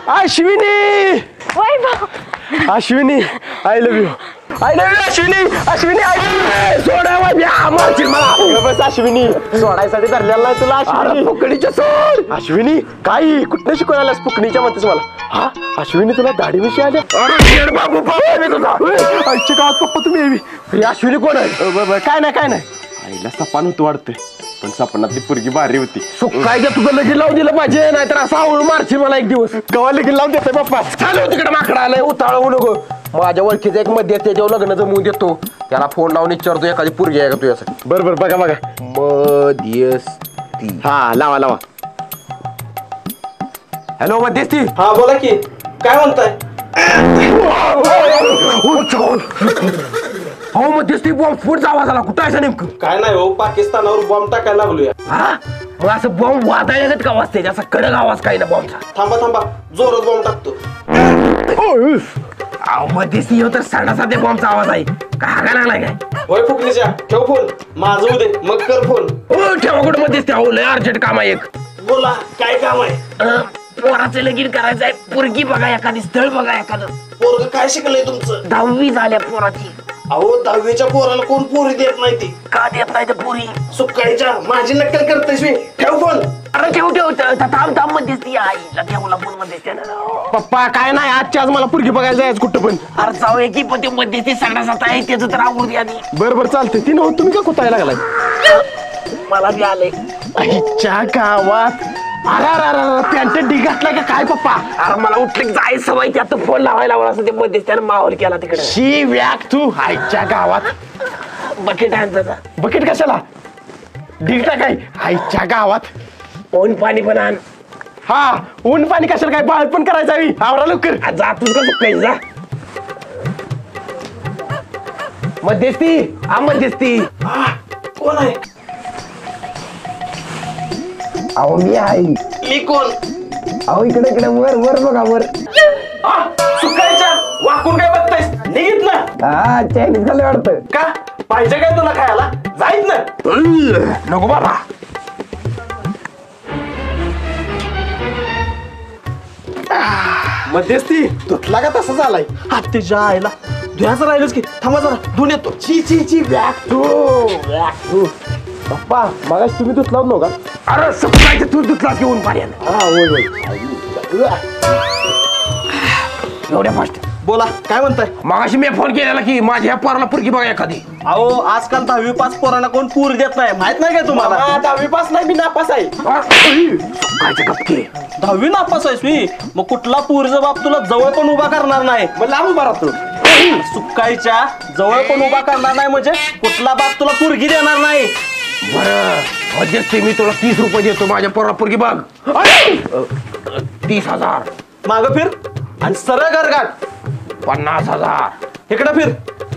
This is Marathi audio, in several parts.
Ashwini Ashwini I love you Ashwini Ashwini सोडा मला बस अश्विनी सोडायसाठी धरलेला नाही तुला अश्विनी फुकणीच्या सोड अश्विनी काही कुठं शिकवायलास फुकणीच्या म्हणतेस मला हा अश्विनी तुला दाढीविषयी आल्या आईच्या गावात पप्पा तुम्ही अश्विनी कोण आहे काय नाही आईला सपान होतं वाटतंय पण सपनातली पोरगी भारी होती काय का तुझं लगीन लावून दिलं पाहिजे नाहीतर असा आवळ मारशील मला एक दिवस कवा लगीन लावून देतोय बाप्पा चालू तिकडे माकडा आलाय उताळू नको माझ्या ओळखीचा एक मध्ये त्याच्यावर लग्न जमवून देतो त्याला फोन लावून विचारतो एखादी पोरगी आहे का तुझ्यासाठी बरोबर बघा मध्यस्थी हा लावा हॅलो मध्यस्थी हा बोला की काय म्हणताय हो मध्यस्थी बॉम्ब स्फोट आवाज आला कुठं आहे नेमकं काय नाही हो पाकिस्तानावर बॉम्ब टाकायला लागलोय हा मग असं बॉम्ब वाजायला का वाजते असा कडक आवाज काही ना बॉम्बचा थांबा जोरात बॉम्ब टाकतो मध्यस्थी हो तर साध्या बॉम्बचा आवाज आहे का हागा लागलाय काय होय फुकणीच्या ठेव फोन माझं उदे मग कर फोन हो ठेवा कुठं मध्यस्थी अहो लय अर्जंट काम आहे एक बोला काय काम आहे पोराचं लगीन करायचं आहे पोरगी बघा एखादी स्थळ बघा एखादं पोरग काय शिकलंय तुमचं 10वी झाल्या पोराची अहो 10वीच्या पोराला कोण पोरी देत नाही ती का देत नाही तर पोरी सुकाळीच्या माझी नक्कल करतेस मी ठेव फोन अरे ठेव थांब मध्यस्थी आईला ठेवला फोन मध्यस्थी पप्पा काय नाही आजच्या आज मला पोरगी बघायला जायचं कुठं पण अरे जाऊ की पण ते मध्यस्थी सगळ्यासाठी आहे त्याचं तर आवडते आधी बरोबर चालते ती नव्हतं तुम्ही का कुतायला लागलाय मला बी आलंय आईच्या गावात अरे पॅन्ट ढीग घातला का काय पप्पा अरे मला उठले जाय सवय त्यात फोन लावायला असं ते मध्यस्थ्यानं माहोल केला तिकडे शी व्याक तू आईच्या गावात बकेट आहे बकेट कशाला ढीग टाकाय आईच्या गावात ऊन पाणी पण आण हा ऊन पाणी कशाला काय बाळ पण करायचं हवी आवरा लवकर जा तुझ कसं काही जा मध्यस्थी मध्यस्थी कोण आहे अहो मी आहे मी कोण अहो इकडे वर बघा वर सुकायच्या वाकून काय बघतायस निघित ना हा चायनीज खाल्लं वाटतं का पाहिजे काय तुला खायला जाईत ना नको बाबा मध्यस्थी तुटला का तसं झालाय हात तिच्या आईला धुयाचं राहिलंच की थांबा जरा धुवून येतो ची बॅक तू पप्पा मगाच तुम्ही धुतला नव्हता अरे सकाळचं तू धुतला घेऊन पाण्यानं हा होय एवढ्या फास्ट बोला काय म्हणताय मगाशी मी फोन केलेला की माझ्या पोराला पोरगी बघा एखादी अहो आजकाल 10वी पास पोरांना कोण पूर देत नाही माहित नाही काय तुम्हाला 10वी पास नाही मी नापास आहे काय गप्पे 10वी नापास आहेस मी मग कुठला पूरचा बाप तुला जवळ पण उभा करणार नाही मग लांब उभा राहतो सुकायच्या जवळ पण उभा करणार नाही म्हणजे कुठला बाप तुला पोरगी देणार नाही बरं मध्यस्थी मी तुला 30 रुपये देतो माझ्या पोराला पोरगी बघ 30,000 माग फिर आणि सरळ गरगाट 50,000 इकडे फिर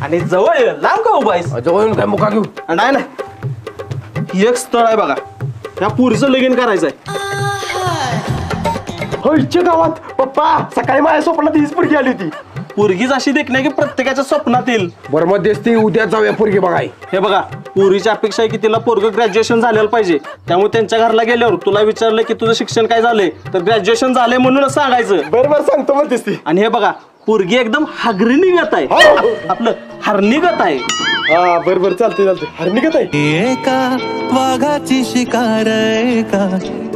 आणि जवळ लांब का उभा आहेस जवळ येऊन काय मुका घेऊ नाही एक स्थळ आहे बघा त्या पुरीचं लगीन करायचंय होयच्या गावात पप्पा सकाळी माझ्या स्वप्नात हीच पोरगी आली होती पोरगीच अशी देखणे की प्रत्येकाच्या स्वप्नात येईल बरं मध्यस्थी उद्या जाऊया पोरगी बघाय हे बघा पोरीची अपेक्षा आहे की तिला पोरग ग्रॅज्युएशन झालेलं पाहिजे त्यामुळे त्यांच्या घरला गेल्यावर तुला विचारलं की तुझं शिक्षण काय झालंय तर ग्रॅज्युएशन झालंय म्हणूनच सांगायचं बरोबर सांगतो मध्यस्थी आणि हे बघा पोरगी एकदम हागरी निघत आहे आपलं हरनिगत आहे हा बरोबर चालते हरनिगत आहे एका वाघाची शिकार एका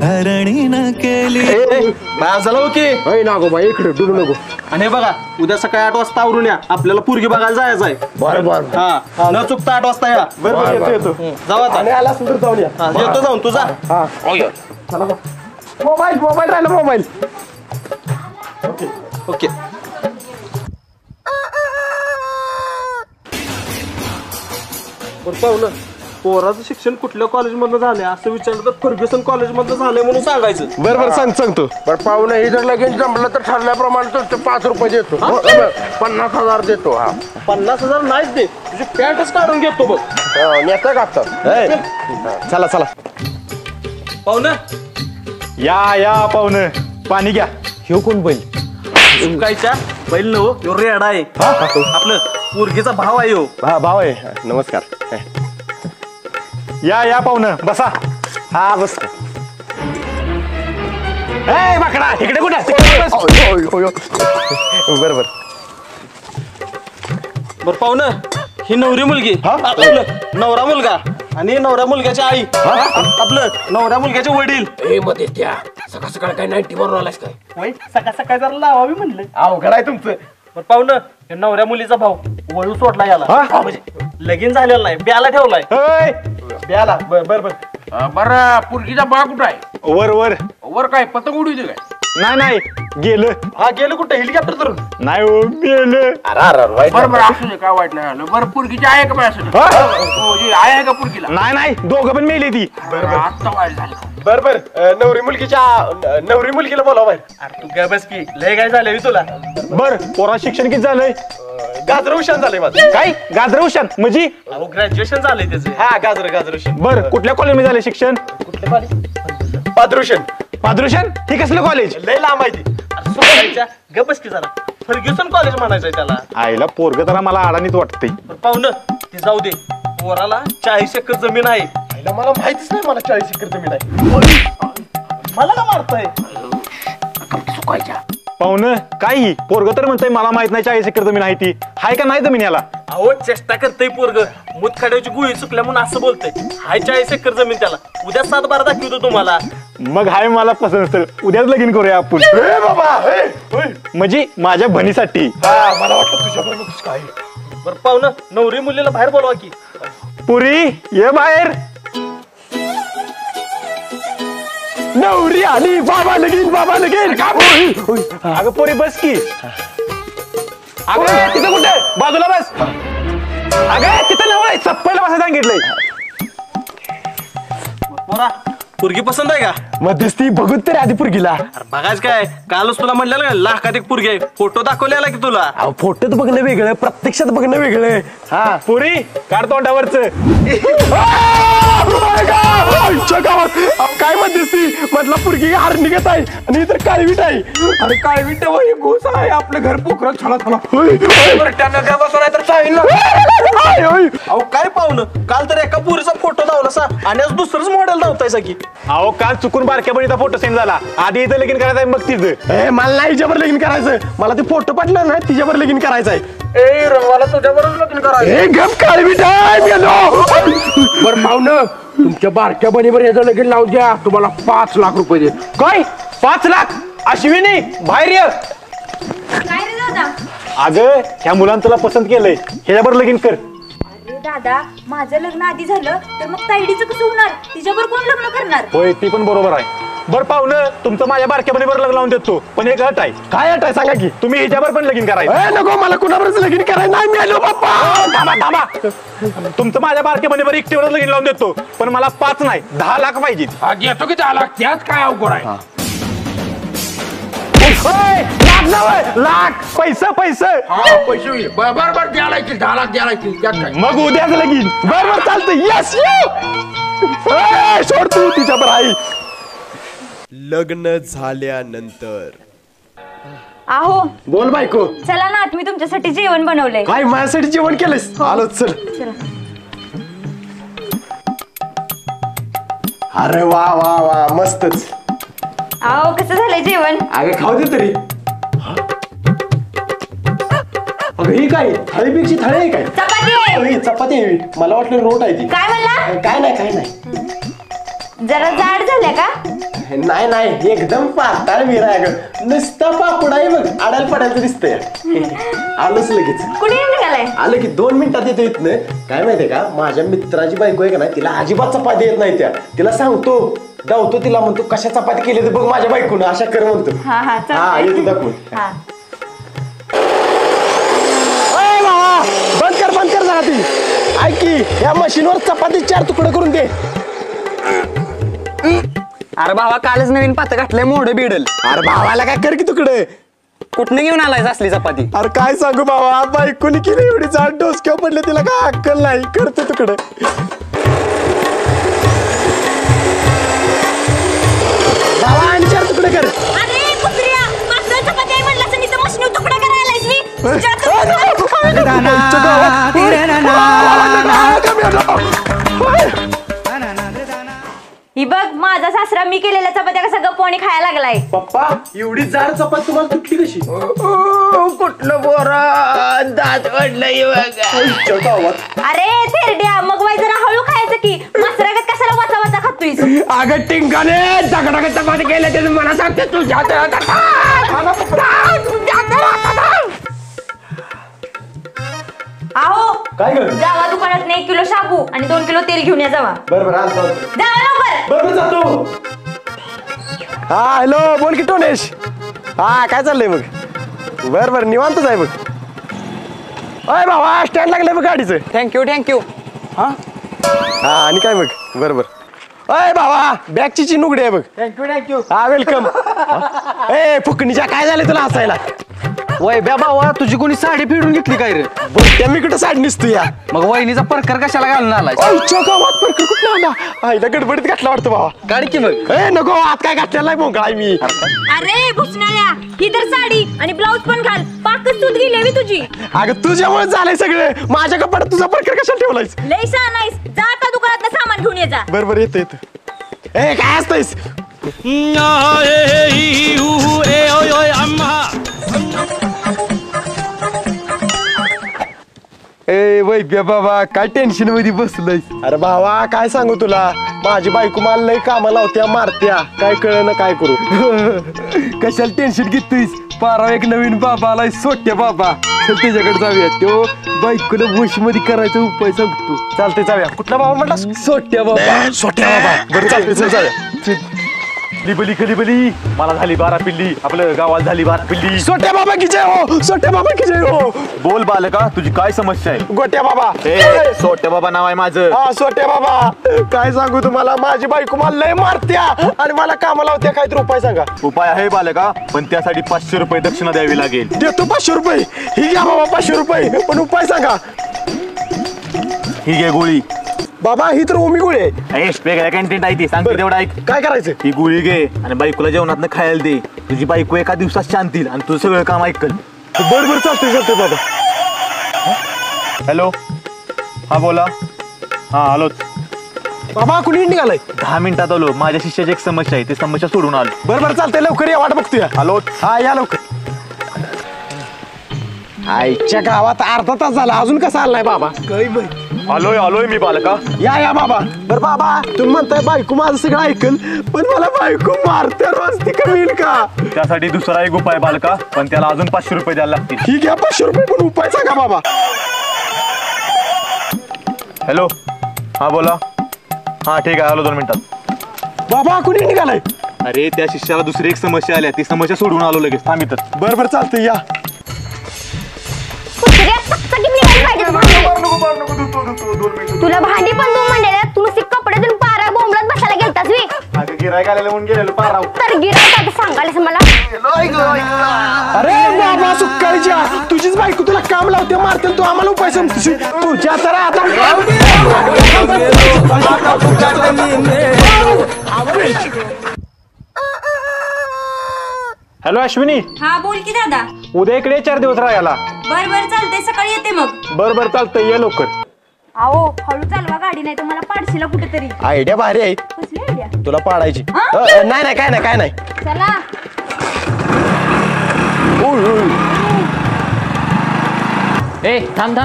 हरणीनं केली झालं ओके नागो बाई इकडे डुलू नको आणि हे बघा उद्या सकाळी 8 वाजता आवरून या आपल्याला पोरगी बघायला जायचं आहे बरोबर हा न चुकता 8 वाजता या बरोबर येतो जाऊ आता आणि आला सुंदर जाऊन या येतो जाऊन तुझा मोबाईल राहिला मोबाईल ओके पाहू ना पोराचं शिक्षण कुठल्या कॉलेजमधलं झालंय असं विचारलं तर फर्ग्युसन कॉलेजमधलं झालंय म्हणून सांगायचं बरोबर सांगतो बरं पाहुणं हे जर लगेच जमलं तर ठरल्याप्रमाणे तो 5 रुपये देतो 50,000 देतो हा 50,000 नाहीच दे तुझी पॅन्टच काढून घेतो बघ नेता कापतात चला पाहुणं या पाहुणं पाणी घ्या हे कोण बैल सुकायच्या बैल नव यो रेडा आहे आपलं पोरगीचा भाव आहे यो भाव आहे नमस्कार या पाहुणं बसा हा बस ए माकडा इकडे कुठे बरोबर बर पाहुणं ही नवरी मुलगी आपलं नवरा मुलगा आणि नवरा मुलग्याची आई आपलं नवरा मुलग्याचे वडील ए मध्ये त्या सकाळ सकाळ काय 90 मारून आलास काय सकाळ सकाळ जरा लावावी म्हणलं अवघड आहे तुमचं. बर पाहुणं हे नवऱ्या मुलीचा भाऊ वळू सोडला याला म्हणजे लगीन झालेला नाही ब्याला ठेवलाय ब्याला बर बर बर बरं पुरकीचा बा कुठं आहे? वर वर वर काय पतंग उडवते काय? नाही गेलं हा गेलं कुठं हेलिकॉप्टर धरून नाही हो गेलं बरं बरं असू दे काय वाईट नाही आलं. बरं पुरकीची आहे का असू दे आहे का पुरकीला? नाही दोघं पण मेली ती बरं आत्ता वाईट झालं. बर नवरी मुलगीला बोलाव बाहेर. अरे तू काय बस की लय काय झालं तुला बर पोरा शिक्षण किती झालंय गाजर उशान झालंय माझं. काय गाजर उशान म्हणजे अहो ग्रॅज्युएशन झालंय त्याचं हा गाजर उशान बर कुठल्या कॉलेजमध्ये झालंय शिक्षण पादरुशन पादरुशन हे कसलं कॉलेज लय लांब आहे ती. गपस की जरा फर्ग्युसन कॉलेज म्हणायचंय त्याला आईला पोरग जरा मला अडाणीत वाटतंय पण पाहुणं ते जाऊ दे पोराला 40 एकर जमीन आहे आईला मला माहितीच नाही मला 40 एकर जमीन आहे. मला का मारतोय सुकायच्या पाहुणं काही पोरग तर म्हणतंय मला माहित नाही 40 एकर जमीन आहे ती हाय का नाही जमीन याला अहो चेष्टा करतय पोरग मुतखड्याची गुळी चुकल्या म्हणून असं बोलतय हाय 40 एकर जमीन त्याला उद्या 7-12 दाखवतो तुम्हाला मग हाय मला पसंत असेल उद्याच लगीन करूया आपण म्हणजे माझ्या बहिणीसाठी मला वाटलं तुझ्याबरोबर काय बरं पाहुणं नवरी मुलीला बाहेर बोलवा की पुरी ये बाहेर नवरी आली बाबा लगीन अगं पोरी बस की अगं तिथं कुठे बाजूला बस अगं तिथं नव्हे चप्पल बसा सांगितलंय पोरा पुरगी पसंत आहे का मध्यस्थी बघूत तरी आधी पुरगीला. अरे बघाच काय कालच तुला म्हणलेलं का लाखात एक पुरगी आहे फोटो दाखवलेला की तुला अहो फोटोत बघणं वेगळं प्रत्यक्षात बघणं वेगळं. हा पुरी काढ तोंडावरच काय मध्यस्थी म्हटलं पुरगी हार निघत आहे आणि इतर काळवीट आहे. अरे काय विट घोस आहे आपलं घर पोखरं छळा छळा अहो काय पाहुणं काल तर एका पुरीचा फोटो लावला सा आणि आज दुसरंच मॉडेल लावतायसा की अहो काल चुकून बारक्या बहिणीचा फोटो सेंड झाला आधी इथं लगीन करायचं मग तिथं मला नाही हिच्यावर लगीन करायचं मला ते फोटो पाठलं ना तिच्यावर लगीन करायचं आहे. ए रंगवाला तुझ्याबरोबर लग्न करायचं. बरं पाहुणं तुमच्या बारक्या बहिणीवर याचं लगीन लावून द्या तुम्हाला 5 लाख रुपये दे. काय 5 लाख अश्विनी बाहेर ये काय रे दादा? अगं ह्या मुलांना तुला पसंत केलंय ह्याच्यावर लगीन कर अरे दादा माझं लग्न आधी झालं तर मग ताईडीचं कसं होणार तिच्यावर कोण लग्न करणार? होय ती पण बरोबर आहे बरं पाहुणं तुमचं माझ्या बारक्या बहिणीवर लग्न लावून देतो पण एक अट आहे. काय अट आहे सांगा की. तुम्ही हिच्यावर पण लगीन करायचं. नको मला कुणावरच लगीन करायचं नाही. मी आलो बाप्पा. थांबा तुमचं माझ्या बारक्या बहिणीवर एकटीवरच लगीन लावून देतो पण मला 5 नाही 10 लाख पाहिजे. हा घेतो की 10 लाख त्यात काय अवघड आहे. लाख पैसे हा पैसे होईल. बरोबर द्यायला येतील 10 लाख द्यायला येतील त्यात काय. मग उद्याच लगीन बरोबर चालतं. यस सोड तू तिच्यावर आई. लग्न झाल्यानंतर आहो बोल बायको. चला ना मी तुमच्यासाठी जेवण बनवलंय. काय माझ्यासाठी जेवण केलंस. आलो चल. अरे वा वा वा मस्तच. आहो कसं झालंय जेवण? अगं खाऊ दे तरी. अगं ही काय थाळीपेक्षा थाळी आहे काय. चपाती आहे. अगं, ही चपाती आहे. मला वाटलं रोट आहे ती. काय म्हणला? काय नाही जरा जाड झाल्या का? नाही एकदम पाताळ विरा आहे गं. नुसता पापड आहे बघ अडायला पडायचं दिसतंय. आलोच लगेच. कुठे निघालाय? आलं की 2 मिनिटात येतो इथनं. काय माहितीये का माझ्या मित्राची बायको आहे का नाही तिला अजिबात चपाती येत नाही त्या. तिला सांगतो धावतो तिला म्हणतो कशा चपाती केली तर बघ माझ्या बायकोनं अशा कर म्हणतो. हा येतो दाखवून. हा बंद कर जरा ती. ऐक की या मशीनवर चपाती 4 तुकडे करून दे. अरे भावा कालच नवीन पात घातलंय मोठं बिडल. अरे भावाला काय कर की तुकडे. कुठनं घेऊन आलाय असली चपाती? अरे काय सांगू भावा बायकोनी केली एवढी जाड डोसक्यावर पडले तिला काय अक्कल नाही. करते तुकडे. भावा आणि 4 तुकडे कर. अरे कुत्र्या मात्र चपाती आहे म्हणलास आणि इथं मशीन तुकडा करायला आहेस मी. ही बघ माझं माझा सासरा मी केलेल्या चपात्या कसा गप्पोणी खायला लागलाय. पप्पा एवढी जाड चपाती तुम्हाला तुटली कशी? कुठलं बोरा दात वाढलंय बघा. अरे थेरड्या मग वाय जरा हळू खायचं की मसरागत कशाला वाचा वाचा खातोयस. अगं टिंकाने दगडागत चपाती केल्या त्याचं मला सांगते तुझ्या आहो काय कर? जावा दुकानात 1 किलो शाबू आणि 2 किलो तेल घेऊन या जावा. बरोबर जावा लवकर. बरोबर जातो. हा हॅलो बोल की टोनेश. हा काय चाललंय मग? बर निवांतच आहे बघ. अय भावा स्टँड लागलंय बघ गाडीचं. थँक्यू. हा आणि काय मग? बरोबर. अय भावा बॅगची चिनुगडी आहे बघ. थँक्यू. हा वेलकम. ए फुकणीच्या काय झालं तुला हसायला? वय ब्या भावा तुझी कोणी साडी फिरून घेतली काय रे? बोलत्या मी कुठं साडी निसतो या. मग वहिनीचा परकर कशाला घालून आलाय? आईच्या गावात परकर कुठला आला? आईला गडबडीत घातला वाटतं भावा. काढ की मग. ए नको आत काय घातलेला नाही मोकळाय मी. अरे भुसनाळ्या ही तर साडी आणि ब्लाऊज पण घाल. पाकच दूध गेली तुझी. अगं तुझ्यामुळे झालंय सगळं. माझ्या कपाटात तुझा परकर कशाला ठेवलायस? लय शहा नाहीस. जा आता दुकानात सामान घेऊन ये जा. बरोबर येतो. ए काय असतंयस? ए वै बाबा काय टेन्शन मध्ये बसलय? अरे भावा काय सांगू तुला, माझी बायको मला लय कामाला लावत्या मारत्या, काय कळ ना काय करू. कशाला टेन्शन घेतोयस? पारा एक नवीन बाबा आलाय सोट्या बाबा. चल त्याच्याकडे जाऊया. तो बायकोला वश मध्ये करायचा उपाय सांगतो. चालते जाऊया. कुठला बाबा म्हटला? सोट्या बाबा. सोट्या बाबा. बरं चालते चल जाऊया. लिबली खलिबली मला झाली 12 पिल्ली, आपलं गावात झाली 12 पिल्ली. सोट्या बाबा की जय हो. सोट्या बाबा की जय हो. बोल बालका तुझी काय समस्या आहे? गोट्या बाबा. सोट्या बाबा नाव आहे माझं. हा सोट्या बाबा काय सांगू तुम्हाला, माझी बायको मला लय मारत्या आणि मला कामाला लावत्या. काहीतरी उपाय सांगा. उपाय आहे बालका, पण त्यासाठी 500 रुपये दक्षिणा द्यावी लागेल. देतो 500 रुपये. ही घ्या बाबा 500 रुपये, पण उपाय सांगा. ही घे गोळी. बाबा ही तर ओमी गोळी आहे. वेगळ्या कॅन्टीन आहे ती, सांगते तेवढं ऐक. काय करायचं? ही गोळी घे आणि बायकोला जेवणात खायला दे. तुझी बायको एका दिवसात शांतील आणि तुझं सगळं काम ऐकल. बरोबर चालतंय बाबा. हॅलो हा बोला. हा आलो. बाबा कुणी निघालाय? 10 मिनिटात आलो. माझ्या शिष्याची एक समस्या आहे, ती समस्या सोडून आलो. बरोबर चालतंय, लवकर या, वाट बघतोय. आलो. हा या लवकर. आईच्या गावात अर्धा तास झाला अजून कसा आलाय बाबा? काही माहिती. आलोय मी बालका. या बाबा. बरं बाबा तुम्ही म्हणताय बायको माझं सगळं ऐकल, पण मला बायको मारते रोज, ती कमी येईल का? त्यासाठी दुसरा एक उपाय बालका, पण त्याला अजून 500 रुपये द्यायला लागतील. ठीक आहे 500 रुपये, पण उपाय सांगा बाबा. हॅलो हा बोला. हा ठीक आहे आलो 2 मिनिटात. बाबा कुणी निघालाय? अरे त्या शिष्याला दुसरी एक समस्या आल्या, ती समस्या सोडून आलो लगेच. थांबितच. बरोबर चालतंय या. तुला भांडी पण तू म्हणलेल्या, तू नुसती कपड्यातून पारा बोंबलत बसायला गेलतास वी. अगं गिरायक आलेलं म्हणून गेलेलो पाराव. तर गिरायक आता सांगायलास मला. अरे बाबा सुक्काळीच्या, तुझीच बायको तुला काम लावते मारते, तू आम्हाला उपाय सांगतोस. तुझ्या तर आता हॅलो अश्विनी. हा बोल की दादा. उद्या इकडे 4 दिवस राहायला. बर चालतंय, सकाळी येते मग. बरं चालतंय, ये लवकर. आओ हळू चालवा गाडी, नाही तर मला पाडशीला कुठेतरी. आयडिया भारी आहे. कसली आयडिया? तुला पाडायची. हा? नाही काय नाही. चला. ए थांब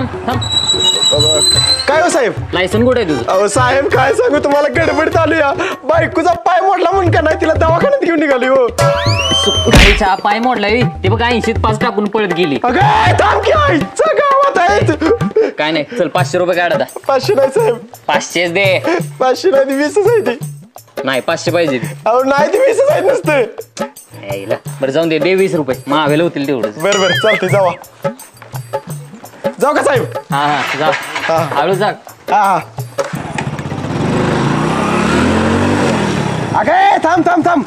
काय हो साहेब? लायसन कुठे आहे तुझं? अहो साहेब काय सांगू तुम्हाला, गडबडीत आलो या. बायकोचा पाय मोडला म्हणून का नाही, तिला दवाखान्यात घेऊन निघाली हो. गाडीचा पाय मोडलाय ते बघ, 80 पास टाकून पळत गेली. अगं थांब की, आईच्या गावात आहेत. काय नाही, चल 500 रुपये काढ आता. 500 नाही साहेब. 500 दे. 500 नाही, 20च आहे ती. नाही 500 पाहिजे. अहो नाही ती 20च आहेत नुसतं. बरं जाऊन दे 20 रुपये, मावेला होतील तेवढंच. बरं चालते, जाऊ का साहेब? हा जा. हळू जा. हा अगे थांब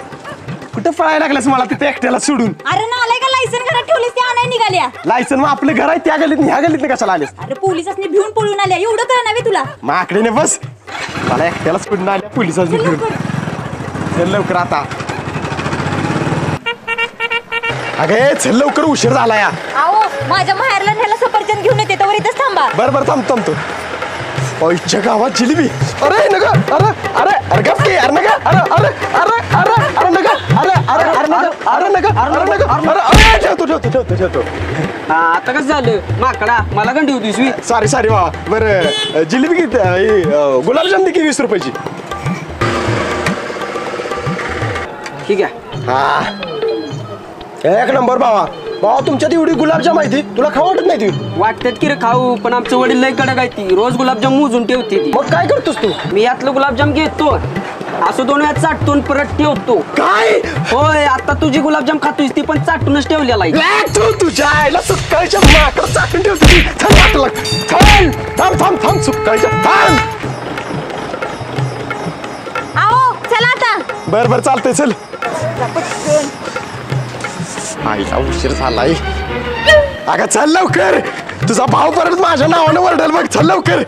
कुठं पळायला लागलास मला तिथे एकट्याला सोडून? अरे नालाय का, लायसन घरात ठेवलीस ते आणाय निघाल्या. लायसन मग आपलं घर आहे, त्या गलीत ह्या गलीत कशाला आलेस? अरे पोलिसांनी भिवून पळून आल्या, एवढं कळ नव्हे तुला? माकडे बस, मला एकट्याला सोडून आल्या पोलिसांनी घेऊन. चल लवकर आता. अगे चल लवकर, उशीर झाला या. आओ माझ्या माहेरला न्यायला सफरचंद घेऊन येते, तर इथंच थांबा. बरं थांबतो. आईच्या गावात जिलेबी. अरे नका अरे अरे अरे गप की अरे नका अरे अरे अरे अरे अरे नका अरे अरे अरे नका अरे नका अरे नका अरे अरे ठेवतो आता कसं झालं माकडा मला गंडी होती सॉरी सॉरी बाबा बरं जिलेबी किती गुलाबजाम दे की 20 रुपयाची ठीक आहे हा एक नंबर बाबा तुमच्यात एवढी गुलाबजाम आहे ती तुला खाऊ वाटत नाही ती वाटतात की रे खाऊ पण आमचं वडील लय कडक आहे ती रोज गुलाबजाम मोजून ठेवते ती मग काय करतोस तू मी यातलं गुलाबजाम घेतो असं 2 वेळा चाटून परत ठेवतो काय होय आता तुझी गुलाबजाम खातोस ती पण चाटूनच ठेवलेला आहे तू तुझ्या आईला सुकाळीच्या माकड चाटून ठेवते थांब सुकाळीच्या थांब आओ चला आता बर चालतंय चल आईला उशीर झालाय अगं चल लवकर तुझा भाऊ परत माझ्या नावानं वरडेल बघ चल लवकर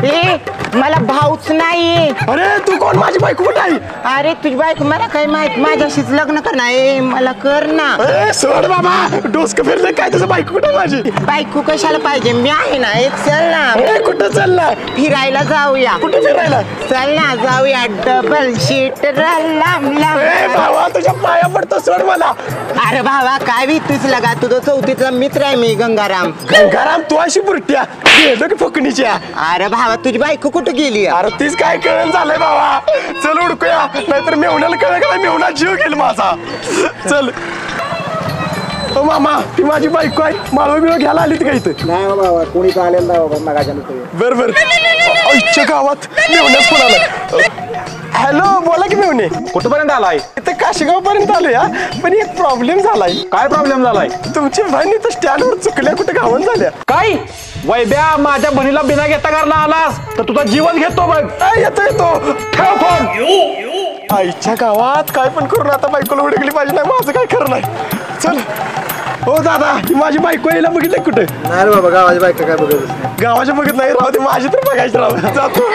ए मला भाऊच नाही अरे तू कोण माझी बायको कुठे आहे अरे तुझी बायको मला काय माहित माझ्याशीच लग्न करणार मला कर ना सोड बाबा डोसकं फिरलं काय तुझं बायको कुठे माझी बायको कशाला पाहिजे मी आहे ना चल ना कुठं चालला फिरायला जाऊया कुठे फिरायला चल ना जाऊया डबल शीट लांब भावा तुझ्या पाया पडतो सोड मला अरे भावा काय भीतीच लगा तुझं चौथीचा मित्र आहे मी गंगाराम तू अशी बुरट्या गेलो की फुकणीच्या अरे भावा तुझी बायको कुठे गेली अरे तीच काय कळण झालंय बाबा चल उडकूया नाहीतर मेवण्याला कळ का मेवणा जीव घेईल माझा चल मामा ती माझी बायको आहे माळव बिळव घ्यायला आली ती का इथं नाही बाबा कोणी आलेलं नाही बाबा मगाच्या बर आईच्या गावात मेवण्याच कोण आलं हॅलो बोला की मेवणे कुठपर्यंत आलाय इथं काशीगाव पर्यंत आलोय पण एक प्रॉब्लेम झालाय काय प्रॉब्लेम झालाय तुमची बहीण इथं स्टँडवर चुकल्या कुठे घावन झाल्या काय वैद्या माझ्या बहिणीला बिना घेता घरला आलास तर तुझा जीवन घेतो बघ येतो ठेव फोन आईच्या गावात काय पण करून आता बायकोला उडकली पाहिजे नाही माझं काय खरं नाही चल हो दादा ही माझी बायको यायला बघितलं कुठे नाही बाबा गावाची बायका काय बघत गावाच्या बघत नाही राहू दे माझी तर बघायचं राहू जातो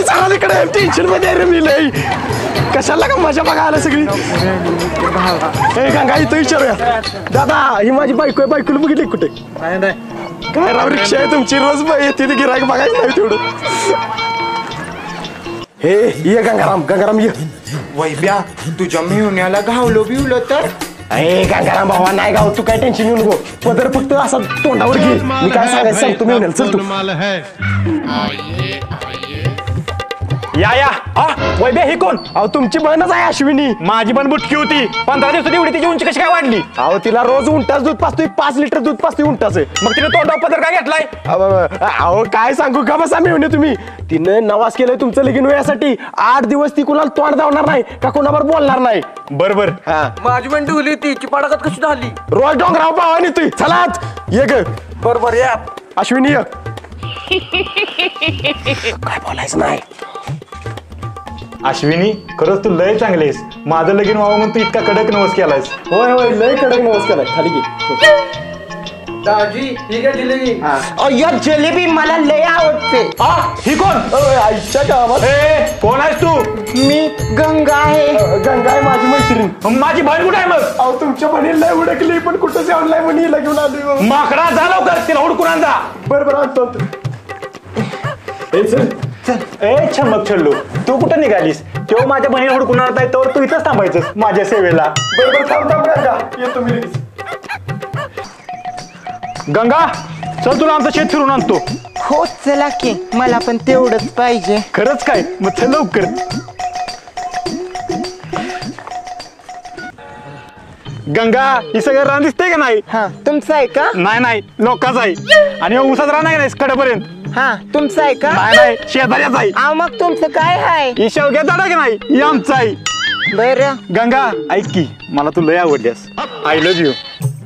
चाल इकडे टेन्शन मध्ये रे मी लई कशाला का मजा बघायला सगळी गंगा इथं विचारूया दादा ही माझी बायको आहे बायकोला बघितली कुठे काय राव रिक्षा आहे तुमची रोज येते गिरायक बघायचं नाही तेवढं हे ये गंगाराम ये वैब्या तुझ्या मेहुण्याला घावलो बिवलो तर गंगाराम भावा नाही गाव तू काय टेन्शन घेऊ नको पदर फक्त असा तोंडावर घे मी काय सांगायचं सांगतो मी चल तू या वैद्य ही कोण अहो तुमची बहीणच आहे अश्विनी माझी पण बुटकी होती 15 दिवसाची एवढी तिची उंची कशी काय वाढली अहो तिला रोज उंटाच दूध पाचतोय 5 लिटर दूध पाचतोय उंटाच मग तिने तोंडावर पदर काय घेतलाय अहो काय सांगू का बसा मी म्हणे तुम्ही तिनं नवाज केलंय तुमचं लगीन वयासाठी 8 दिवस ती कुणाला तोंड धावणार नाही का कोणावर बोलणार नाही बरोबर माझी पण ढुली ती चिपाडागत कशी झाली रोज डोंगराव पावानी तू चलात ये ग बरोबर या अश्विनी ये काय बोलायचं नाही अश्विनी खरंच तू लय चांगलेस माझं लगीन व्हावं म्हणून तू इतका कडक नवस केलायस होय लय कडक नवस केलाय खाली घे दाजी ही काय जिलेबी अय्या जिलेबी मला लय आवडते ही कोण आईच्या गावात कोण आहेस तू मी गंगा आहे माझी मैत्रीण माझी बहीण कुठे आहे मग अहो तुमच्या बहिणीला लय उडकली पण कुठं जेवण नाही म्हणे हिला घेऊन आली माकडा जा लवकर तिला हुडकून आणजा बरं आणतो छमक छल्लू तू कुठं निघालीस तो माझ्या बहिणी हुडकून आणत आहे तर तू इथंच थांबायचंस माझ्या सेवेला बरोबर थांब येतो मी लगेच गंगा चल तुला आमचं शेत फिरून आणतो हो चला की मला पण तेवढंच पाहिजे खरंच काय मग चल लवकर गंगा ही सगळं रान दिसतंय का नाही तुमचं आहे का नाही लोकांच आहे आणि ऊसाच रान आहे कडेपर्यंत तुमचं आहे का नाही शेजाऱ्याच आहे मग तुमचं काय आहे ही शेवग्या झाड आहे का नाही ही आमचं आहे बरं गंगा ऐक की मला तू लय आवडल्यास I love you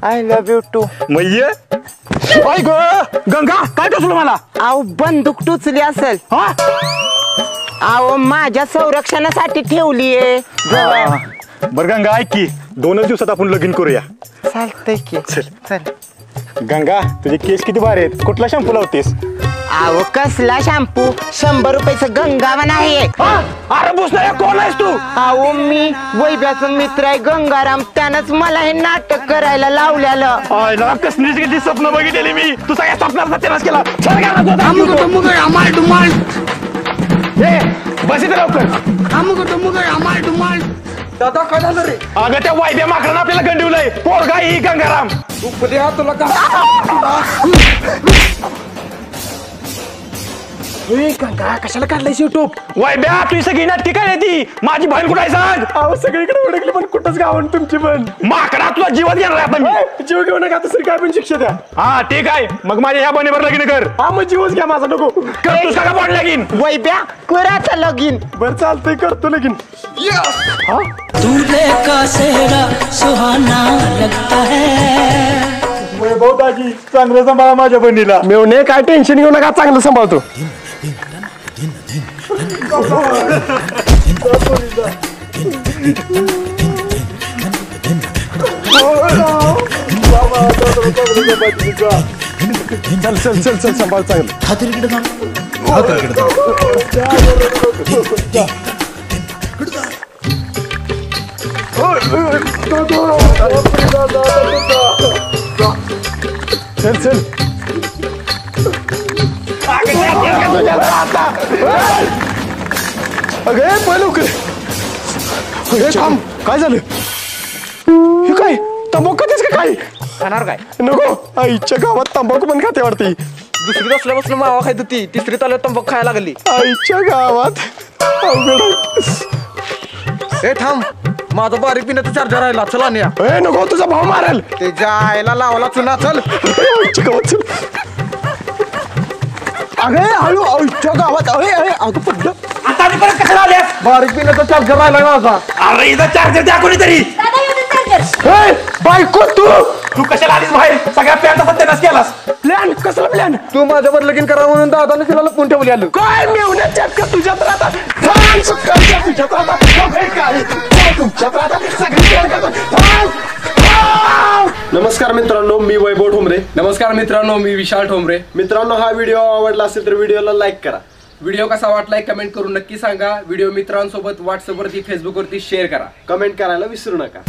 I love you too मग गंगा काय टोचलं मला बंदूक टोचली असेल माझ्या संरक्षणासाठी ठेवलीये बर गंगा ऐक की 2 दिवसात आपण लगीन करूया चालतंय की चल गंगा तुझे केस किती भारी आहेत कुठला शॅम्पू लावतेस कसला शॅम्पू 100 रुपयाचं गंगावन आहे अरे बुसणाऱ्या कोण आहेस तू मी वैभ्याचा मित्र आहे गंगाराम त्यानंच मला हे नाटक करायला लावलेलं कसलीच किती स्वप्न बघितलेली मी तू सगळ्या स्वप्नाचा त्यालाच केला बस इथे लवकर. दादा काय झालं रे? अगं त्या वायद्या माकडानं आपल्याला गंडवलंय. पोरगा ही गंगाराम. उपदे हा तुला का? गंगा कशाला काढलाय युट्यूब? वायद्या तुझी सगळी नाटकी काय ती? माझी बहीण कुठे सांग? अहो सगळीकडे उडकली पण कुठंच गावून तुमची पण. माकडा तुला जीवात घेणार आहे आपण. जीव घेऊ नका तसं काय पण शिक्षा द्या. हा ठीक आहे मग माझ्या ह्या बहिणीवर लगीन कर. हा मग जीवच घ्या माझा नको. करतोस का पण लगीन? वैब्या करायचं लगीन. बरं चालतंय करतो लगीन. तुझे का सेहरा सुहाना लगता है. वैभव दाजी चांगलं सांभाळा माझ्या बहिणीला. मेवणे काय टेन्शन घेऊ नका चांगलं सांभाळतो. चल चल चल चल सांभाळ चांगलं. चल चल अगे पळू थांब. काय झालं? हे काय तंबाखू खातेस का काय? खाणार काय? नको आईच्या गावात तंबाखू पण खाते वाटते. दुसरीत असल्यापासून मावा खायत होती, तिसरीत आल्यावर तंबाखू खायला लागली. आईच्या गावात अवघड आहे. ए थांब, माझा बारीक पिण्याचा चार्जर राहिला. चला न्या. ए नको तुझा भाव मारेल. त्याच्या आईला लावला चुना. चल आईच्या गावात चल. अगे हळू आईच्या गावात. अरे अरे अगं पडलं. आता मी परत कशाला आले? बारीक पिण्याचा चार्जर राहिला माझा. अरे इथं चार्जर द्या कोणीतरी. बायको तू कशाला आलीस बाहेर? सगळ्या प्लॅनचा सत्यानाश केलास. प्लॅन कसला प्लॅन? तू माझ्यावर लगीन करा म्हणून दादाने तिला लपवून ठेवली. आलो काय मेवण्या चक्क तुझ्यात राहतात. तुझ्यात नमस्कार मित्रांनो मी वैभव ठोंबरे. नमस्कार मित्रांनो मी विशाल ठोंबरे. मित्रांनो हा व्हिडिओ आवडला असेल तर व्हिडिओला लाईक करा. व्हिडिओ कसा वाटलाय कमेंट करून नक्की सांगा. व्हिडिओ मित्रांसोबत व्हॉट्सअपवरती फेसबुकवरती शेअर करा. कमेंट करायला विसरू नका.